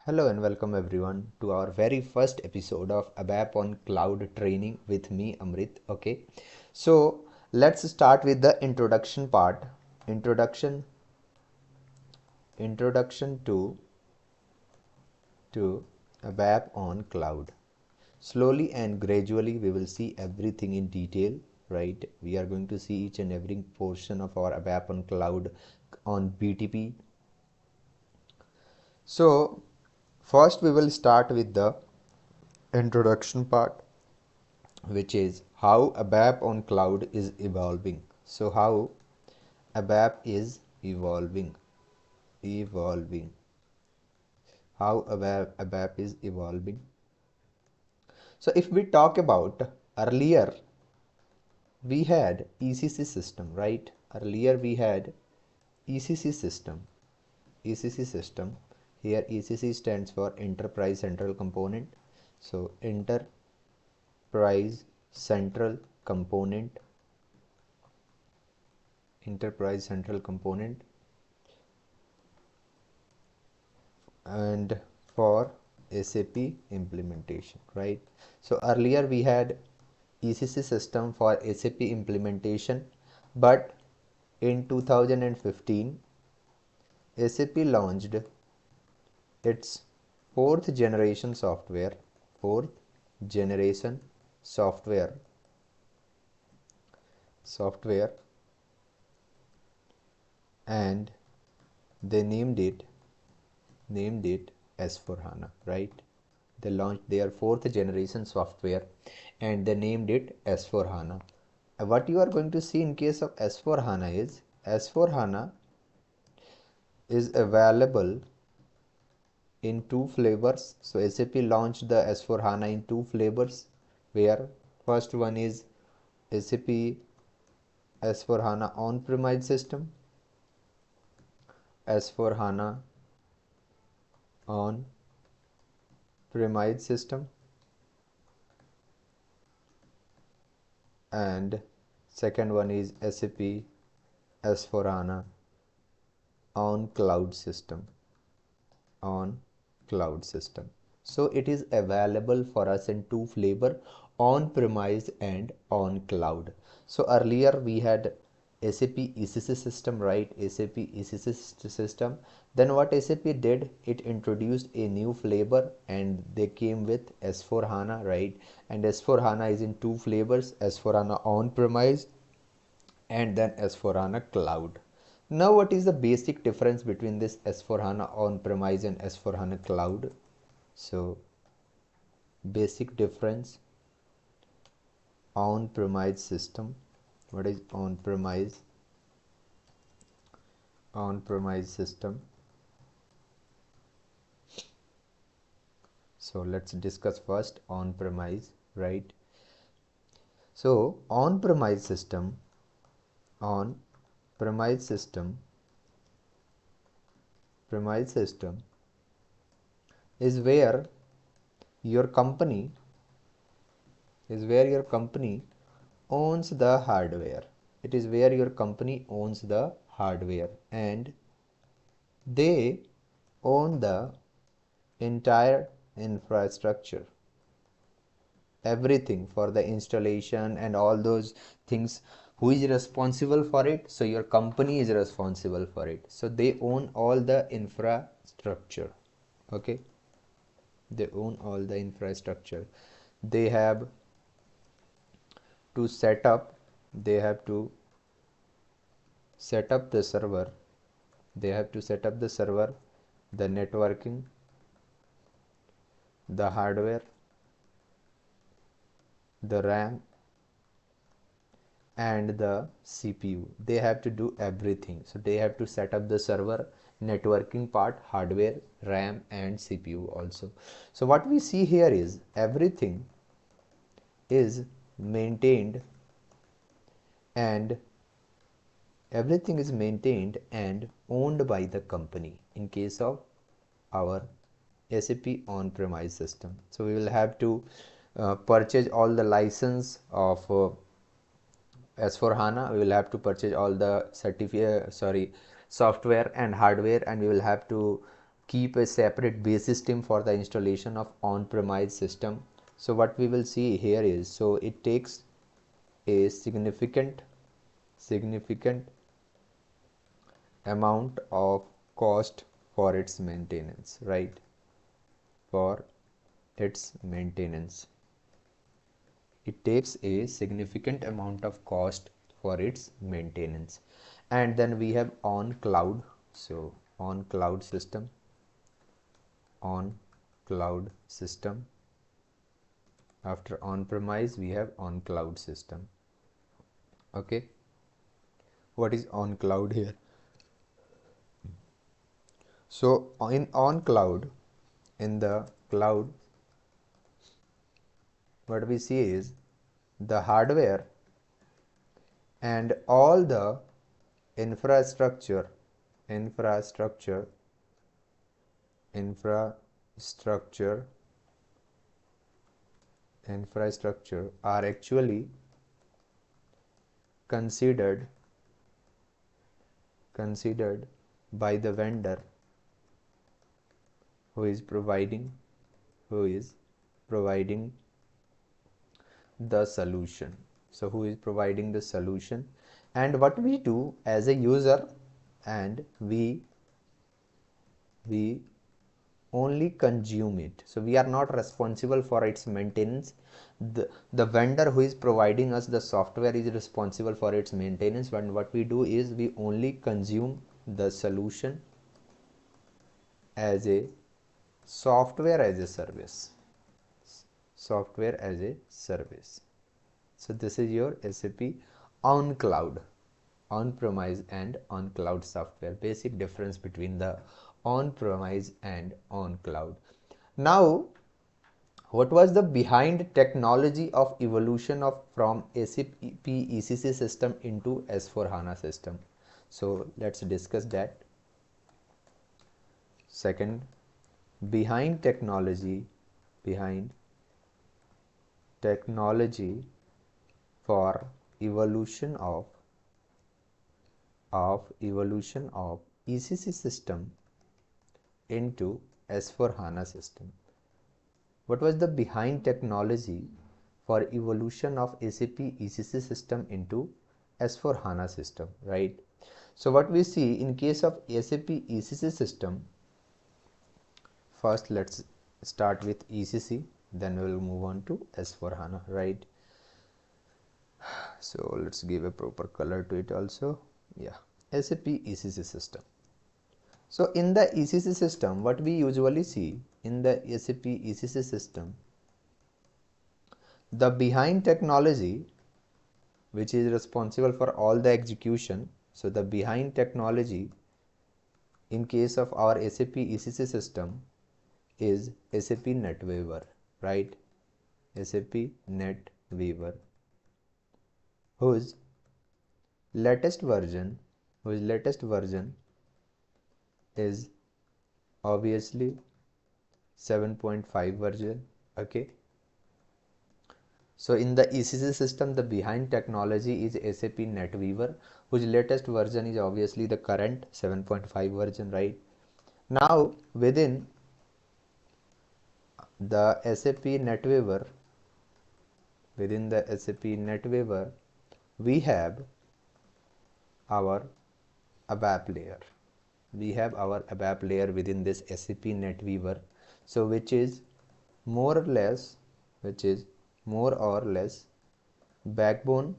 Hello and welcome everyone to our very first episode of ABAP on Cloud training with me Amrit. Okay, so let's start with the introduction part. Introduction to ABAP on Cloud. Slowly and gradually we will see everything in detail, right? We are going to see each and every portion of our ABAP on Cloud on BTP. So first we will start with the introduction part, which is how ABAP on cloud is evolving. So how ABAP is evolving. How ABAP is evolving. So if we talk about earlier, we had ECC system, right? Earlier we had ECC system. ECC system. Here ECC stands for Enterprise Central Component. So Enterprise Central Component. Enterprise Central Component. And for SAP implementation, right? So earlier we had ECC system for SAP implementation, but in 2015 SAP launched its fourth generation software and they named it S4HANA, right? They launched their fourth generation software and they named it S4HANA. What you are going to see in case of S4HANA is S4HANA is available in two flavors. So SAP launched the S4HANA in two flavors, where first one is SAP S4HANA on-premise system, S4HANA on-premise system, and second one is SAP S4HANA on cloud system. So it is available for us in two flavor, on premise and on cloud. So earlier we had SAP ECC system, right? SAP ECC system. Then what SAP did, it introduced a new flavor and they came with S4HANA, right? And S4HANA is in two flavors, S4HANA on premise and then S4HANA cloud. Now what is the basic difference between this S4HANA on-premise and S4HANA cloud? So basic difference, on-premise system. What is on-premise? On-premise system. So let's discuss first on-premise, right? So on-premise system is where your company owns the hardware. It is where your company owns the hardware and they own the entire infrastructure, everything for the installation and all those things. Who is responsible for it? So your company is responsible for it. So they own all the infrastructure. Okay, they own all the infrastructure. They have to set up the server, the networking, the hardware, the RAM and the CPU. They have to do everything. So they have to set up the server, networking part, hardware, RAM and CPU also. So what we see here is everything is maintained and owned by the company in case of our SAP on-premise system. So we will have to purchase all the license of S4HANA. We will have to purchase all the software and hardware, and we will have to keep a separate base system for the installation of on-premise system. So what we will see here is, so it takes a significant amount of cost for its maintenance, right? For its maintenance, it takes a significant amount of cost for its maintenance. And then we have on cloud. So on cloud system, after on premise we have on cloud system. Okay, what is on cloud here? So in on cloud, in the cloud, what we see is the hardware and all the infrastructure are actually considered by the vendor who is providing the solution. So who is providing the solution, and what we do as a user, and we only consume it. So we are not responsible for its maintenance. The vendor who is providing us the software is responsible for its maintenance, but what we do is we only consume the solution as a software as a service. So this is your SAP on cloud, on premise and on cloud software. Basic difference between the on premise and on cloud. Now, what was the behind technology of evolution of from SAP ECC system into S/4HANA system? So let's discuss that. Second, behind technology for evolution of ECC system into S/4HANA system. What was the behind technology for evolution of SAP ECC system into S/4HANA system, right? So what we see in case of SAP ECC system, first let's start with ECC, then we will move on to S/4HANA, right? So let's give a proper color to it also. Yeah, SAP ECC system. So in the ECC system, what we usually see in the SAP ECC system, the behind technology which is responsible for all the execution. So the behind technology in case of our SAP ECC system is SAP NetWeaver, right? SAP NetWeaver, whose latest version is obviously 7.5 version. Okay, so in the ECC system, the behind technology is SAP NetWeaver, whose latest version is obviously the current 7.5 version, right? Now within the SAP NetWeaver, we have our ABAP layer. Within this SAP NetWeaver, so which is more or less backbone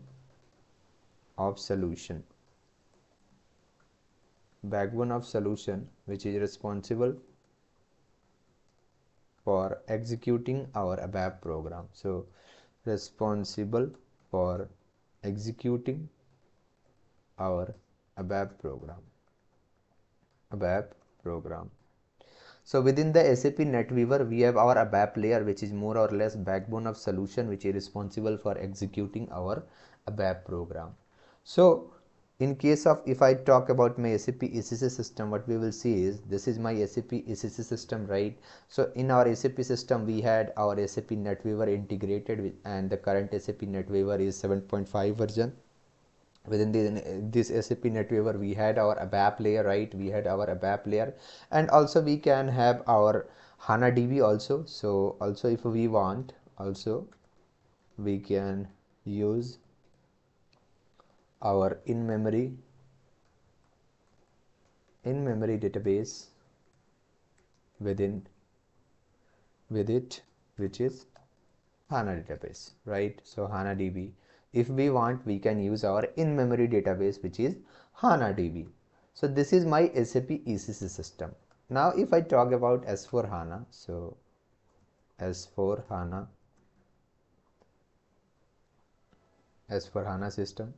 of solution, which is responsible for executing our ABAP program. So responsible for executing our ABAP program. So within the SAP NetWeaver, we have our ABAP layer, which is more or less backbone of solution, which is responsible for executing our ABAP program. So in case of, if I talk about my SAP ECC system, what we will see is, this is my SAP ECC system, right? So in our SAP system, we had our SAP NetWeaver integrated with, and the current SAP NetWeaver is 7.5 version. within this SAP NetWeaver we had our ABAP layer, right? We had our ABAP layer, and also we can have our HANA DB also. So also if we want, also we can use our in-memory database with it, which is HANA database, right? So HANA DB. If we want, we can use our in-memory database, which is HANA DB. So this is my SAP ECC system. Now if I talk about S4 HANA, so S4 HANA, S4 HANA system.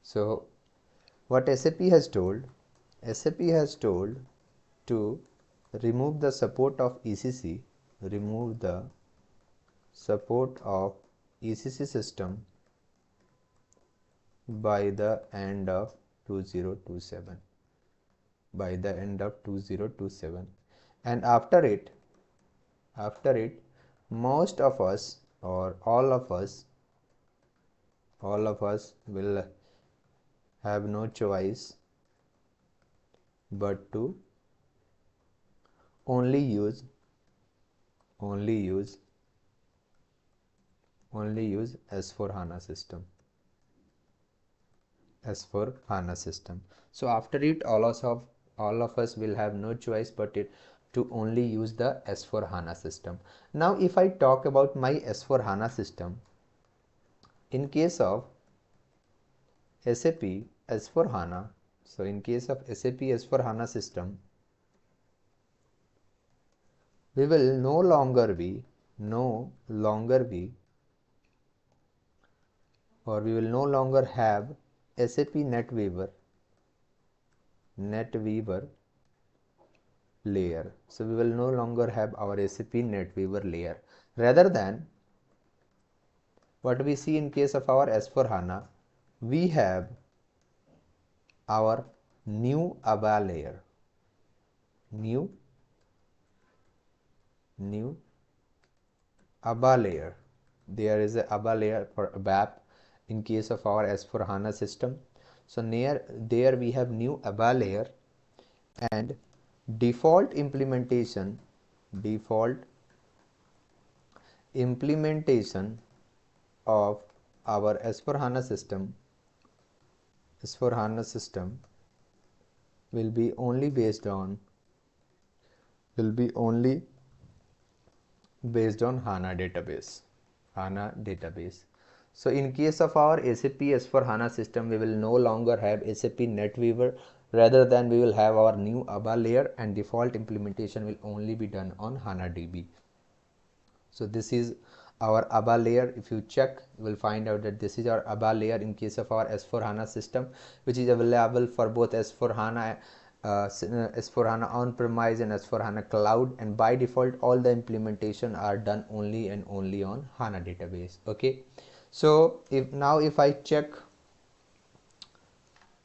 So what SAP has told to remove the support of ECC, remove the support of ECC system by the end of 2027, and after it most of us, or all of us will have no choice but to only use S4 HANA system. S4 HANA system. So after it, all of us will have no choice but to only use the S4 HANA system. Now if I talk about my S4 HANA system, in case of SAP S4 HANA, so in case of SAP S4 HANA system, we will no longer be or we will no longer have SAP NetWeaver layer. So we will no longer have our SAP NetWeaver layer. Rather than what we see in case of our S4 HANA, we have our new ABAP layer. New ABAP layer. There is a ABAP layer for ABAP in case of our S4 HANA system. So there we have new ABAP layer, and default implementation of our S4 HANA system will be only based on HANA database. So in case of our SAP S4 HANA system, we will no longer have SAP NetWeaver. Rather than we will have our new ABAP layer, and default implementation will only be done on HANA DB. So this is our ABAP layer. If you check, you will find out that this is our ABAP layer in case of our S4 HANA system, which is available for both S4 HANA on-premise and S4 HANA Cloud, and by default all the implementation are done only and only on HANA database. Okay, so if I check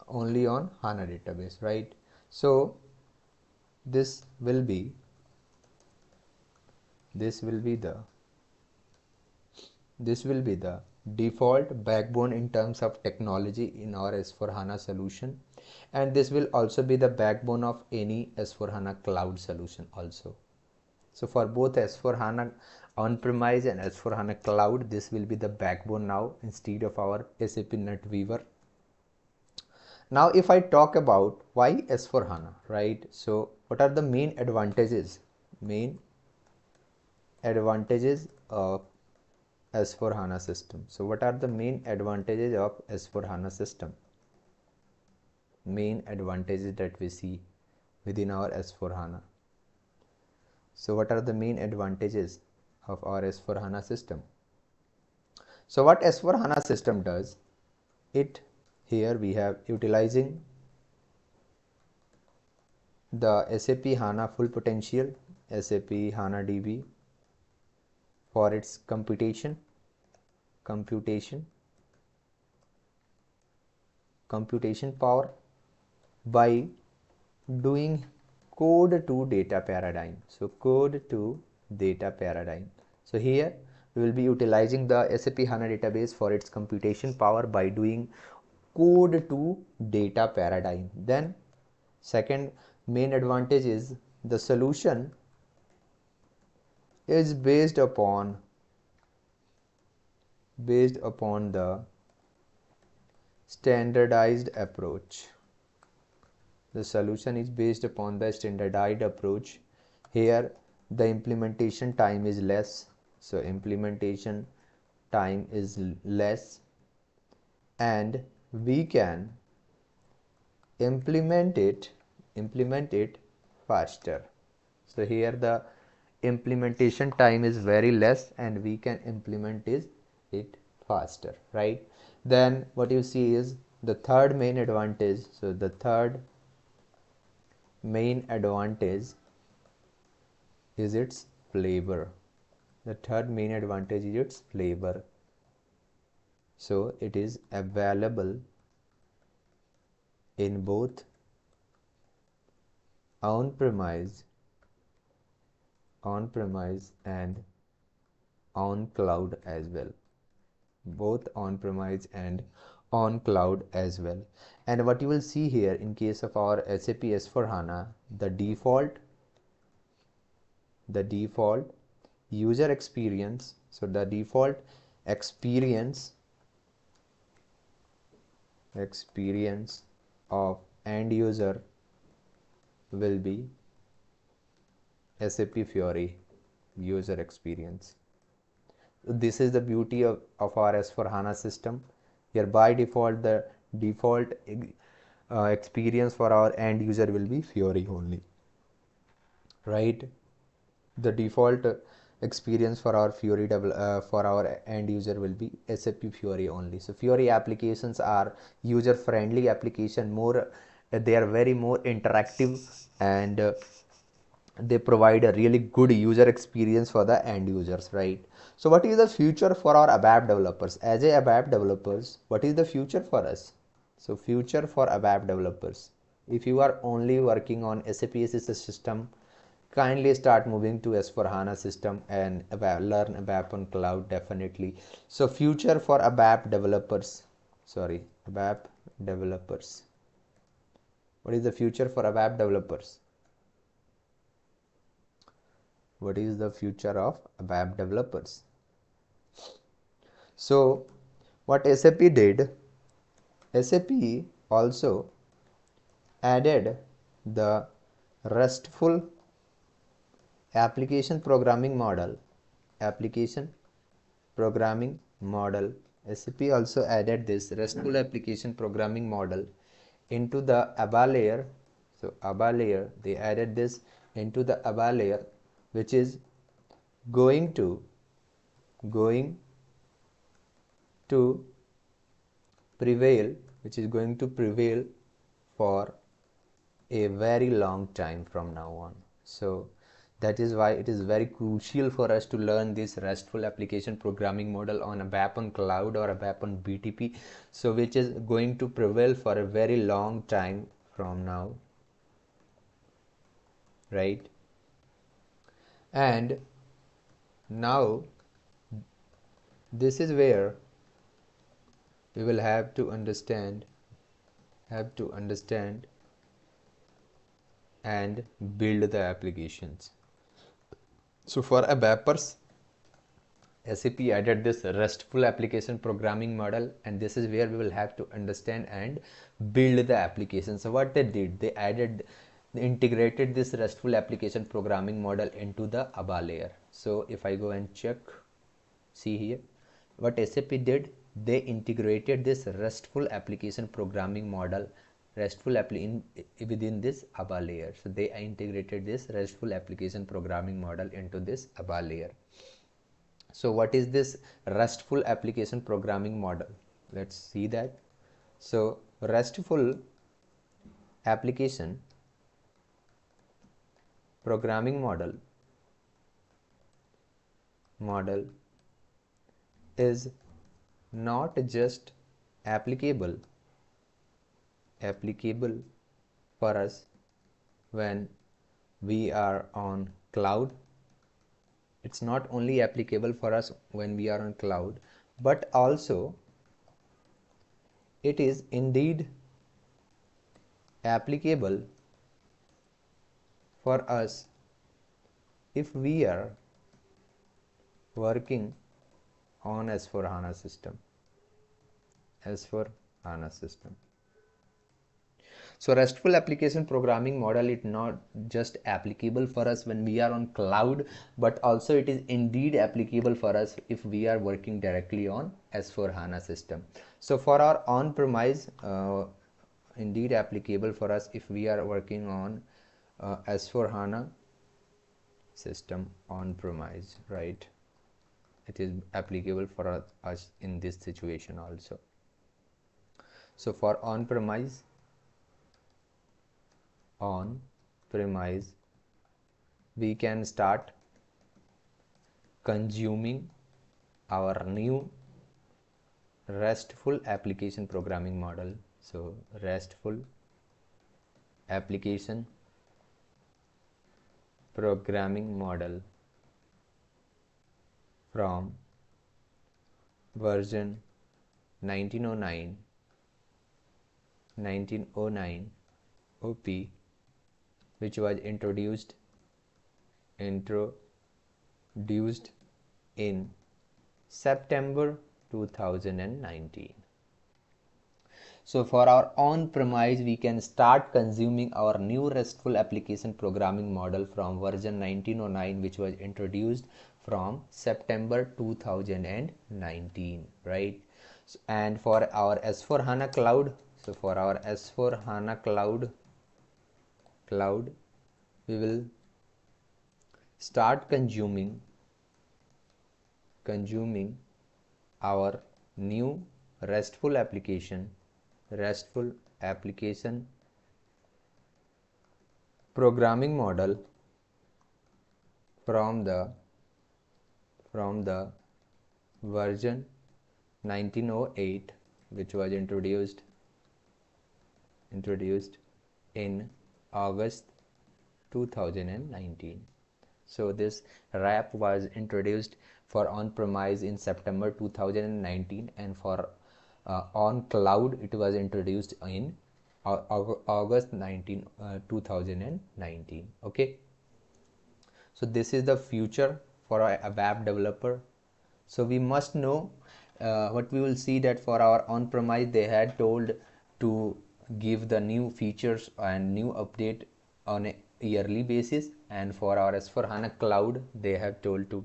only on HANA database, right? So this will be the default backbone in terms of technology in our S4 HANA solution, and this will also be the backbone of any S4 HANA Cloud solution also. So for both S4 HANA on-premise and S4 HANA Cloud, this will be the backbone now instead of our SAP NetWeaver. Now if I talk about why S4 HANA, right? So what are the main advantages of S4 HANA system? So what are the main advantages of S4 HANA system? Main advantages that we see within our S4 HANA. So what are the main advantages of our S4 HANA system? So what S4 HANA system does, here we have utilizing the SAP HANA full potential, SAP HANA DB, for its computation power by doing code to data paradigm. So code to data paradigm. So here We will be utilizing the SAP HANA database for its computation power by doing code to data paradigm. Then second main advantage is the solution is based upon the standardized approach. The solution is based upon the standardized approach. Here the implementation time is less, so implementation time is less, and we can implement it faster. So here the implementation time is very less and we can implement it faster, right? Then what you see is the third main advantage. So the third main advantage is its flavor. The third main advantage is its flavor. So it is available in both on-premise and on cloud as well. Both on-premise and on cloud as well. And what you will see here in case of our SAP S/4HANA, the default user experience. So the default experience of end user will be SAP Fiori user experience. This is the beauty of our S/4HANA system. Here by default the default experience for our end user will be Fiori only, right? The default experience for our Fiori for our end user will be SAP Fiori only. So Fiori applications are user friendly application, more they are very more interactive, and they provide a really good user experience for the end users, right? So what is the future for our ABAP developers? As a ABAP developers, what is the future for us? So future for ABAP developers, if you are only working on SAP system, kindly start moving to S/4HANA system and learn ABAP on cloud definitely. So future for ABAP developers, ABAP developers. What is the future for ABAP developers? What is the future of ABAP developers? So what SAP did, SAP also added the RESTful application programming model. SAP also added this RESTful application programming model into the ABAP layer. So ABAP layer, they added this into the ABAP layer, which is going to prevail for a very long time from now on. So that is why it is very crucial for us to learn this RESTful application programming model on ABAP on cloud or ABAP on BTP, so which is going to prevail for a very long time from now, right? And now this is where we will have to understand and build the applications. So for ABAPers, SAP added this RESTful application programming model, and this is where we will have to understand and build the application. So what they did, they integrated this RESTful application programming model into the ABAP layer. So if I go and check, see here what SAP did, they integrated this RESTful application programming model within this ABAP layer. So they integrated this RESTful application programming model into this ABAP layer. So what is this RESTful application programming model? Let's see that. So RESTful application programming model is not just applicable for us when we are on cloud, It's not only applicable for us when we are on cloud, but also it is indeed applicable for us if we are working on S/4HANA system. S/4HANA system. So RESTful application programming model is not just applicable for us when we are on cloud, but also it is indeed applicable for us if we are working directly on S/4HANA system. So for our on-premise, indeed applicable for us if we are working on S/4HANA system on-premise, right? It is applicable for us in this situation also. So for on-premise, we can start consuming our new RESTful application programming model. So RESTful application programming model from version 1909 OP, which was introduced in September 2019. So for our on-premise, we can start consuming our new RESTful application programming model from version 1909, which was introduced from September 2019, right? And for our S/4HANA cloud, so for our S/4HANA cloud, we will start consuming our new RESTful application programming model from the version 1908, which was introduced in August 2019. So this RAP was introduced for on-premise in September 2019, and for on cloud it was introduced in August 2019. Okay, so this is the future for a ABAP developer. So we must know what we will see, that for our on-premise they had told to give the new features and new update on a yearly basis, and for our S/4HANA cloud they have told to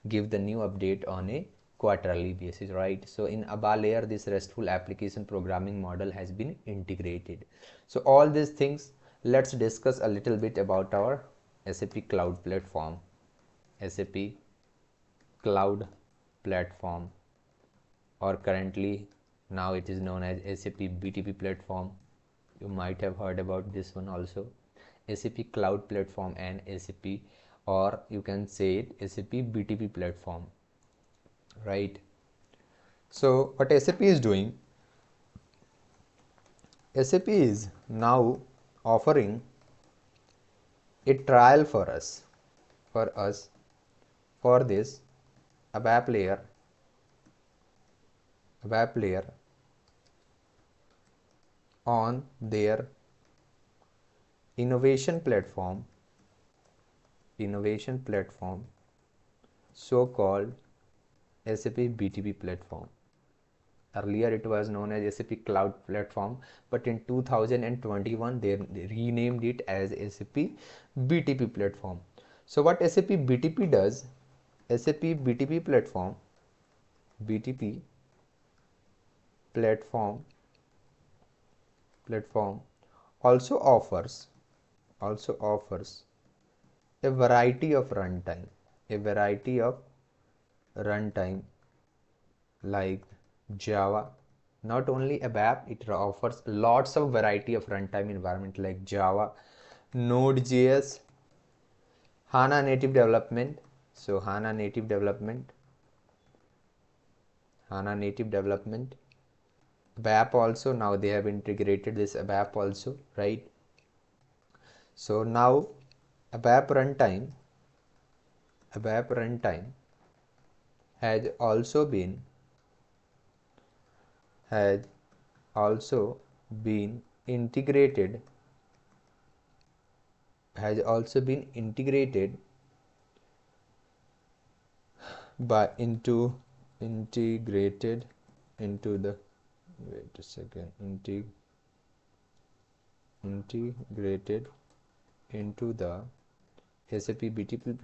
give the new update on a quarterly basis, right? So in ABAP layer, this RESTful application programming model has been integrated. So all these things, let's discuss a little bit about our SAP cloud platform. SAP cloud platform, or currently now it is known as SAP BTP platform. You might have heard about this one also. SAP cloud platform and SAP, or you can say it SAP BTP platform, right? So what SAP is doing, SAP is now offering a trial for us for this ABAP layer on their innovation platform, so called SAP BTP platform. Earlier it was known as SAP cloud platform, but in 2021 they renamed it as SAP BTP platform. So what SAP BTP does, SAP BTP platform also offers a variety of runtime like Java. Not only ABAP, it offers lots of variety of runtime environment like Java, Node.js, HANA native development. So HANA native development, ABAP also, now they have integrated this ABAP also, right? So now ABAP runtime ABAP runtime has also been has also been integrated has also been integrated by integrated into the wait a second integrated into the SAP BTP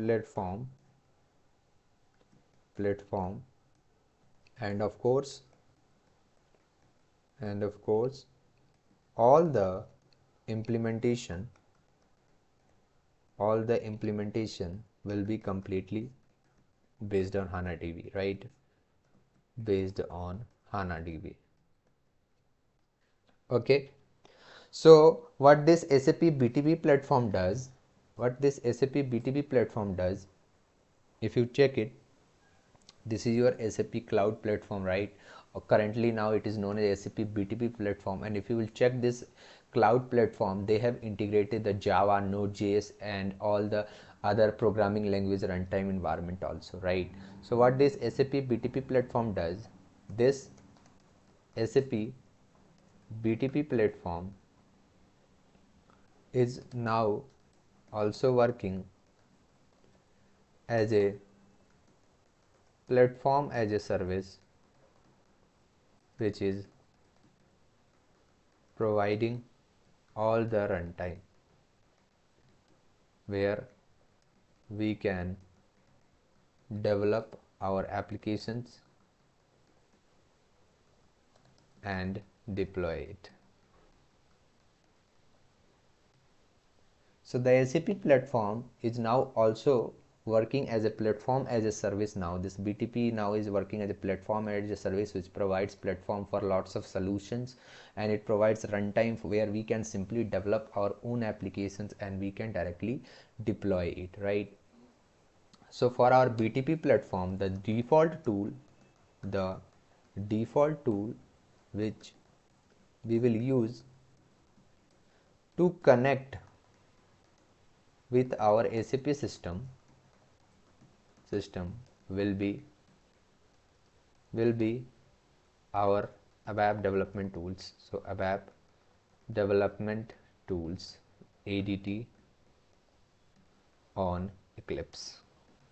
platform and of course all the implementation will be completely based on HANA DB, right? Based on HANA DB. Okay. So what this SAP BTP platform does, if you check it, this is your SAP Cloud platform, right? Currently now it is known as SAP BTP platform, and if you will check this cloud platform, they have integrated the Java, Node.js and all the other programming language runtime environment also, right? So what this SAP BTP platform does, this SAP BTP platform is now also working as a platform as a service, which is providing all the runtime where we can develop our applications and deploy it. So the SAP platform is now also working as a platform as a service now. This BTP now is working as a platform as a service, which provides platform for lots of solutions, and it provides runtime where we can simply develop our own applications and we can directly deploy it, right? So for our BTP platform, the default tool which we will use to connect with our SAP system will be our ABAP development tools. So ABAP development tools, ADT on Eclipse.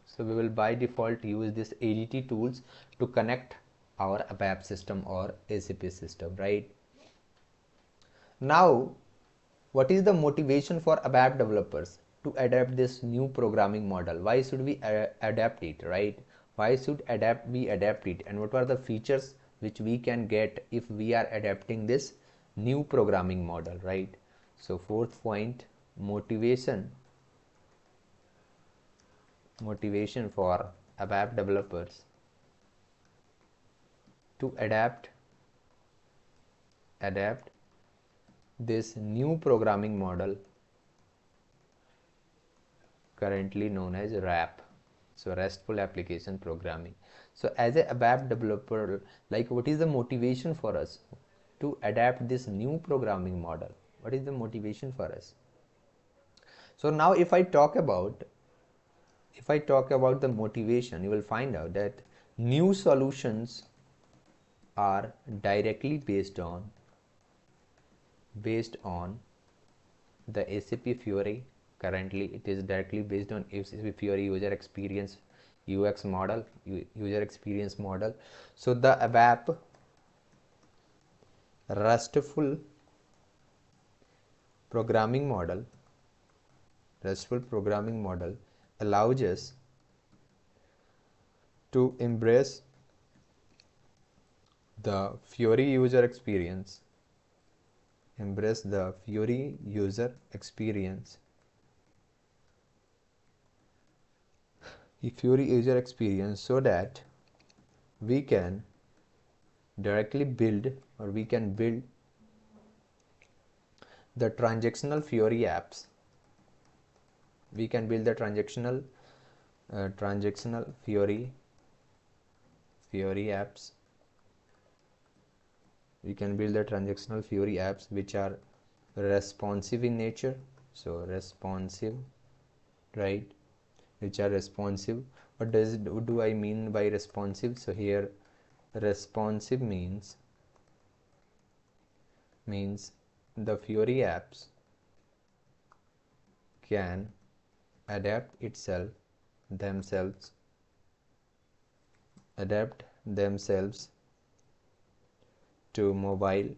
So we will by default use this ADT tools to connect our ABAP system or SAP system, right? Now, what is the motivation for ABAP developers to adapt this new programming model? Why should we adapt it, right? Why should we adapt it, and what are the features which we can get if we are adapting this new programming model, right? So fourth point, motivation for ABAP developers to adapt this new programming model currently known as RAP, so RESTful Application Programming. So as a ABAP developer, like, what is the motivation for us to adapt this new programming model? What is the motivation for us? So now if I talk about the motivation, you will find out that new solutions are directly based on the SAP Fiori. Currently it is directly based on SAP Fiori user experience model. So the ABAP RESTful programming model allows us to embrace the Fiori user experience so that we can directly build the transactional Fiori apps. We can build the transactional Fiori apps. We can build the transactional Fiori apps which are responsive in nature. So responsive, right? which are responsive. What do I mean by responsive? So here responsive means the Fiori apps can adapt themselves adapt themselves to mobile,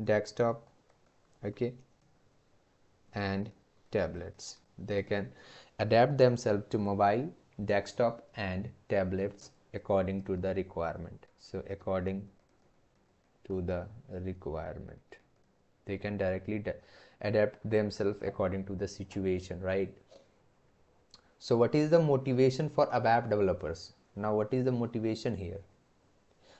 desktop, okay, and tablets. They can adapt themselves to mobile, desktop, and tablets according to the requirement. So according to the requirement, they can directly adapt themselves according to the situation, right? So what is the motivation for ABAP developers? Now what is the motivation here?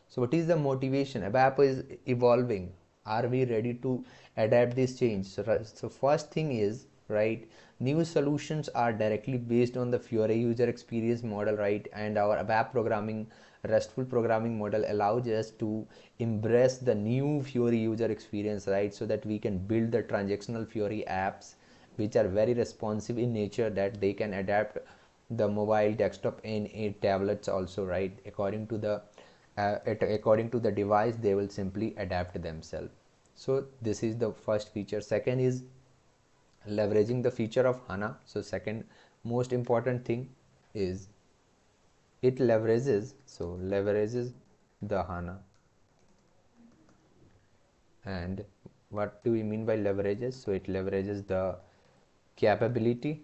So what is the motivation? ABAP is evolving. Are we ready to adapt this change? So first thing is, right, new solutions are directly based on the Fiori user experience model, right? And our ABAP programming, RESTful programming model allows us to embrace the new Fiori user experience, right? So that we can build the transactional Fiori apps which are very responsive in nature, that they can adapt the mobile, desktop, and tablets also, right? According to the device, they will simply adapt themselves. So this is the first feature. Second is leveraging the feature of HANA. So second most important thing is it leverages the HANA. And what do we mean by leverages? So it leverages the capability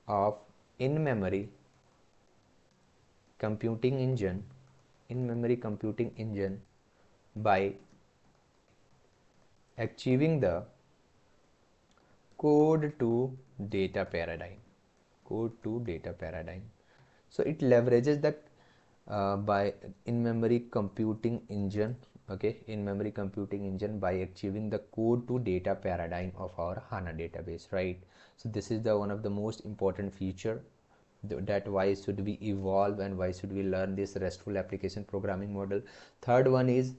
of in-memory computing engine by achieving the code to data paradigm. So it leverages the by in-memory computing engine, okay, in-memory computing engine by achieving the code to data paradigm of our HANA database, right? So this is the one of the most important feature, that why should we evolve and why should we learn this RESTful application programming model. Third one is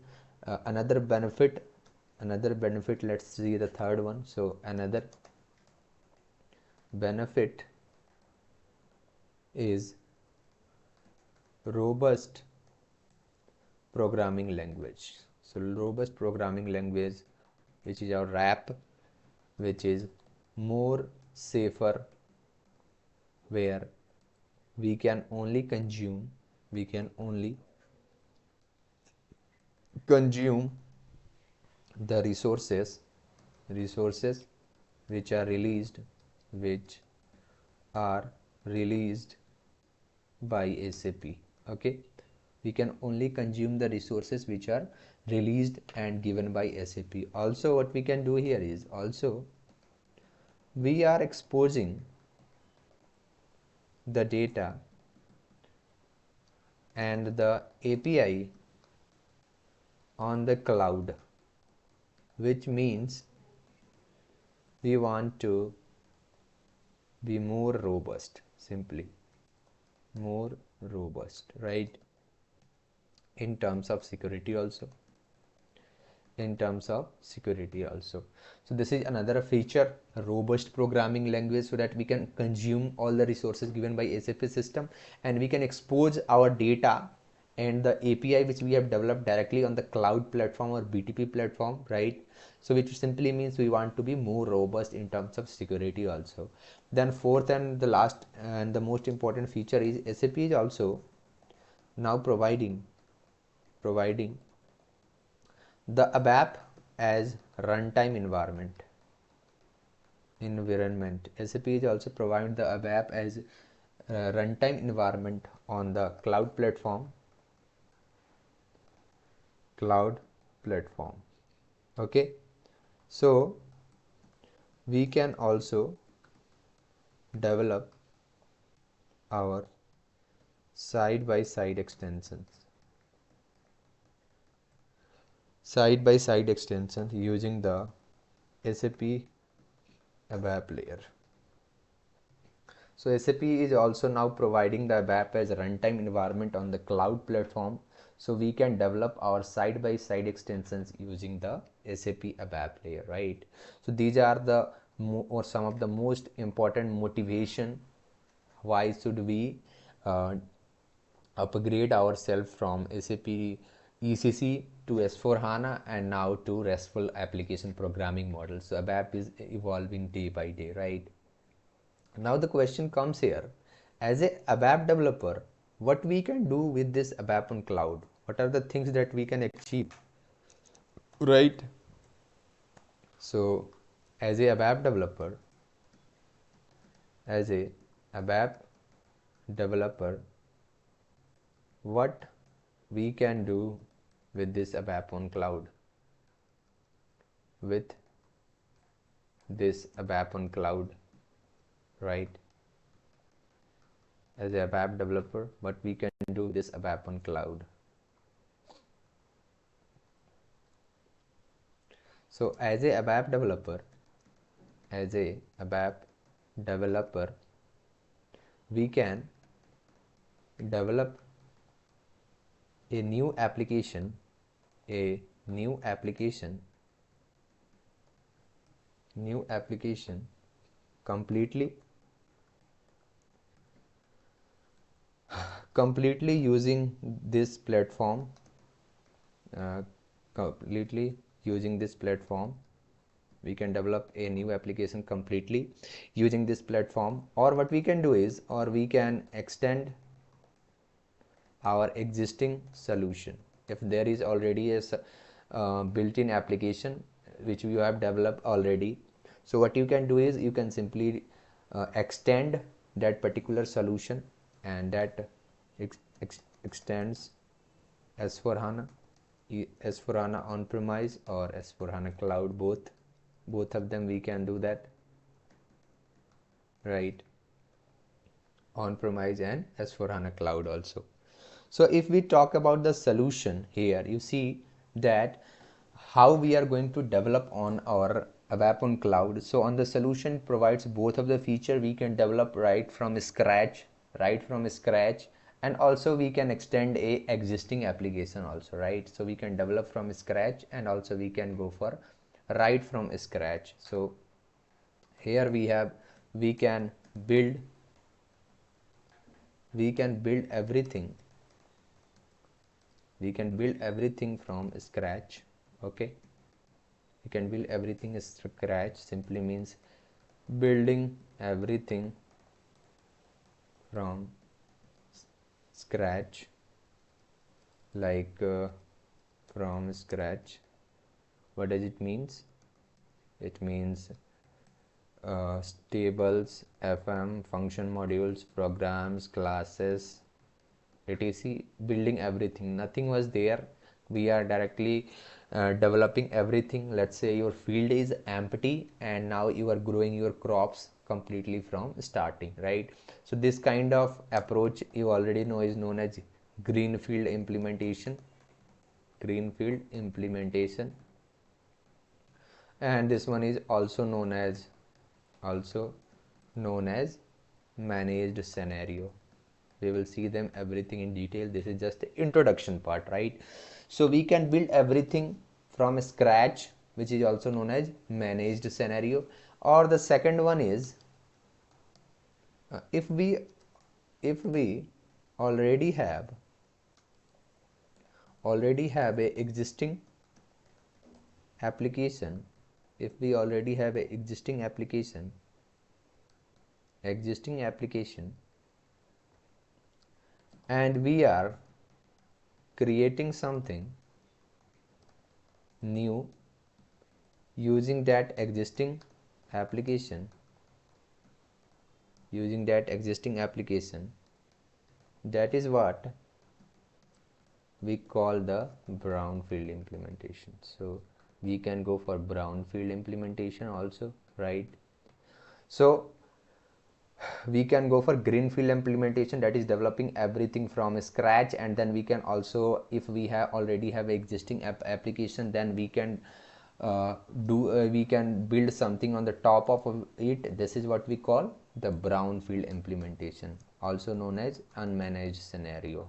another benefit. Let's see the third one. So another benefit is robust programming language. So robust programming language, which is our RAP, which is more safer, where we can only consume the resources which are released by SAP. Okay, we can only consume the resources which are released and given by SAP. Also what we can do here is, also we are exposing the data and the API on the cloud, which means we want to be more robust, simply more robust, right? In terms of security also. So this is another feature, robust programming language, so that we can consume all the resources given by SAP system, and we can expose our data and the API which we have developed directly on the cloud platform or BTP platform, right? So which simply means we want to be more robust in terms of security also. Then fourth and the last and the most important feature is SAP is also now providing the ABAP as runtime environment. SAP is also providing the ABAP as runtime environment on the cloud platform. Okay, so we can also develop our side-by-side extensions using the SAP ABAP layer. So SAP is also now providing the ABAP as a runtime environment on the cloud platform, so we can develop our side-by-side extensions using the SAP ABAP layer, right? So these are the or some of the most important motivation why should we uh, upgrade ourselves from SAP ECC to S4 HANA and now to RESTful application programming model. So ABAP is evolving day by day, right? Now the question comes here, as a ABAP developer, what we can do with this ABAP on cloud? What are the things that we can achieve, right? So as a ABAP developer, as a ABAP developer, what we can do with this ABAP on cloud? With this ABAP on cloud, right? As a ABAP developer, what we can do with this ABAP on cloud? So as a ABAP developer, we can develop a new application, a new application completely using this platform, uh, completely using this platform. We can develop a new application completely using this platform, or what we can do is, or we can extend our existing solution. If there is already a built-in application which you have developed already, so what you can do is you can simply extend that particular solution, and that extends S4 HANA, S4 HANA on-premise or S4 HANA cloud, both of them we can do that, right? On-premise and S4 HANA cloud also. So if we talk about the solution here, you see that how we are going to develop on our ABAP on cloud. So on the solution provides both of the feature. We can develop right from scratch, and also we can extend a existing application also, right? So we can develop from scratch, and also we can go for right from scratch. So here we can build everything. We can build everything from scratch. Okay, we can build everything scratch simply means building everything from scratch, like from scratch. What does it means? It means tables, FM, function modules, programs, classes, etc. Building everything. Nothing was there. We are directly developing everything. Let's say your field is empty and now you are growing your crops completely from starting, right? So this kind of approach you already know is known as greenfield implementation. And this one is also known as managed scenario. We will see them everything in detail. This is just the introduction part, right? So we can build everything from scratch, which is also known as managed scenario. Or the second one is if we already have a existing application, and we are creating something new using that existing application, that is what we call the brownfield implementation. So we can go for brownfield implementation also, right? So we can go for greenfield implementation, that is developing everything from scratch, and then we can also, if we already have existing application, then we can we can build something on the top of it. This is what we call the brownfield implementation, also known as unmanaged scenario.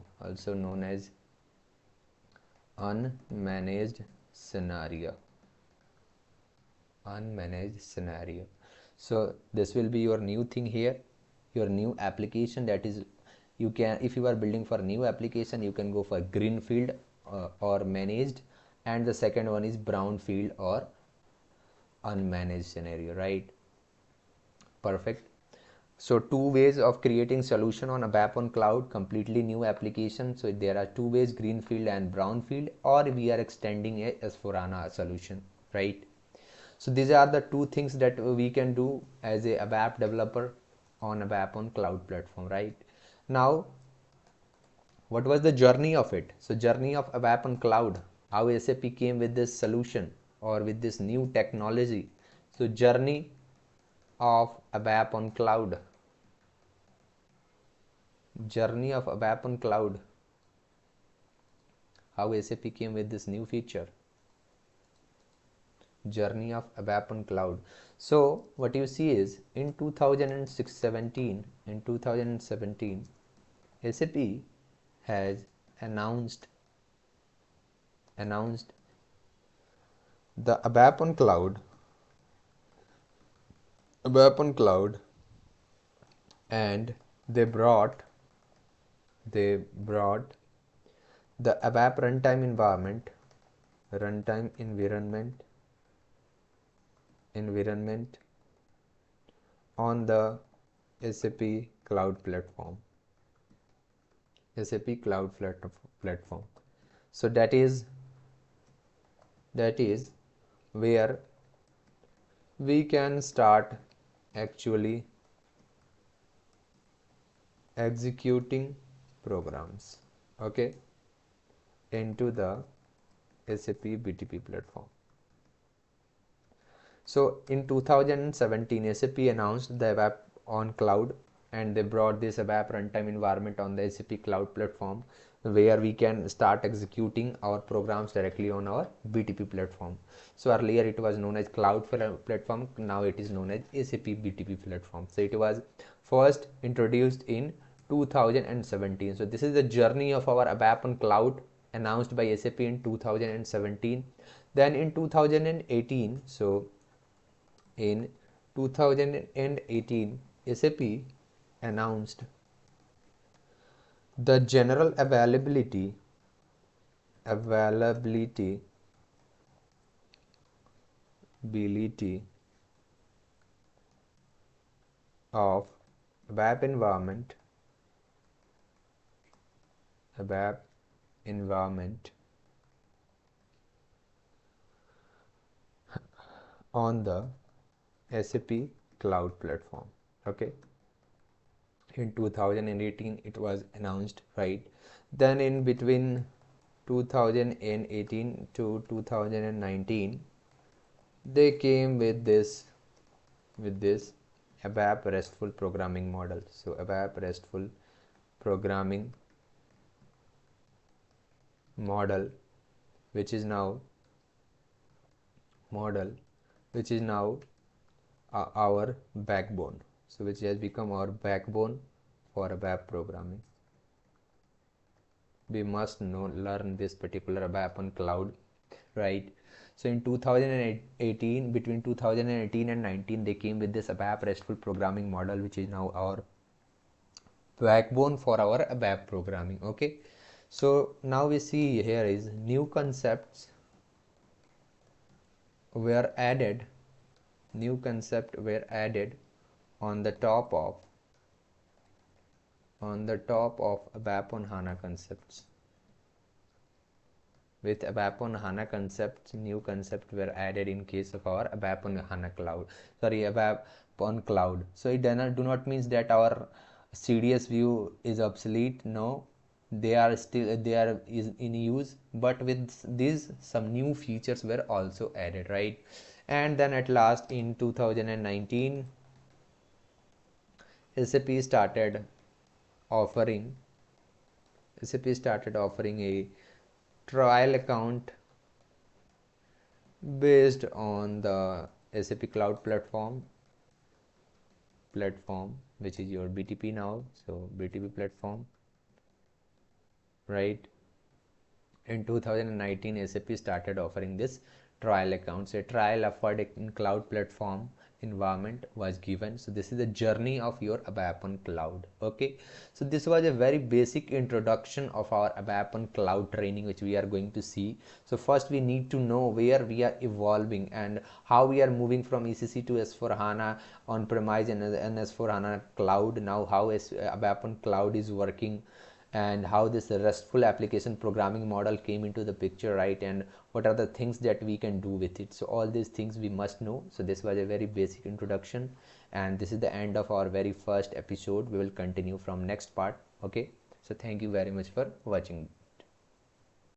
Unmanaged scenario. So this will be your new thing here, your new application. That is, you can, if you are building for new application, you can go for greenfield or managed, and the second one is brownfield or unmanaged scenario, right? Perfect. So two ways of creating solution on ABAP on cloud, completely new application. So there are two ways, greenfield and brownfield, or we are extending a S/4HANA solution, right? So these are the two things that we can do as a ABAP developer on ABAP on cloud platform, right? Now, what was the journey of it? So journey of ABAP on cloud, how SAP came with this solution or with this new technology. So journey of ABAP on cloud, journey of ABAP on cloud, how SAP came with this new feature, journey of ABAP on cloud. So what you see is in 2017, SAP has announced the ABAP on cloud, and they brought the ABAP runtime environment on the SAP Cloud platform. SAP Cloud platform. So that is where we can start actually executing programs, okay, into the SAP BTP platform. So in 2017, SAP announced the ABAP on cloud, and they brought this ABAP runtime environment on the SAP Cloud platform, where we can start executing our programs directly on our BTP platform. So earlier it was known as Cloud platform, now it is known as SAP BTP platform. So it was first introduced in 2017. So this is the journey of our ABAP on cloud announced by SAP in 2017. Then in 2018, so in 2018, SAP announced the general availability of ABAP environment on the SAP Cloud platform. Okay, in 2018 it was announced, right? Then in between 2018 to 2019, they came with this ABAP RESTful programming model. So ABAP RESTful programming model, which is now our backbone. So which has become our backbone for ABAP programming. We must learn this particular ABAP on cloud, right? So in 2018, between 2018 and 19, they came with this ABAP RESTful programming model, which is now our backbone for our ABAP programming. Okay, so now we see here is new concepts were added. New concept were added on the top of ABAP on HANA concepts. With ABAP on HANA concepts, new concepts were added in case of our ABAP on HANA cloud. ABAP on cloud. So it do not means that our CDS view is obsolete. No, they are in use, but with these some new features were also added, right? And then at last in 2019, SAP started offering a trial account based on the SAP Cloud platform, which is your BTP now. So BTP platform, right? In 2019, SAP started offering this trial accounts. A trial offered in cloud platform environment was given. So this is the journey of your ABAP on cloud. Okay, so this was a very basic introduction of our ABAP on cloud training which we are going to see. So first we need to know where we are evolving and how we are moving from ECC to S4HANA on premise and S4HANA cloud. Now how ABAP on cloud is working, and how this RESTful application programming model came into the picture, right? And what are the things that we can do with it. So all these things we must know. So this was a very basic introduction, and this is the end of our very first episode. We will continue from next part. Okay, so thank you very much for watching.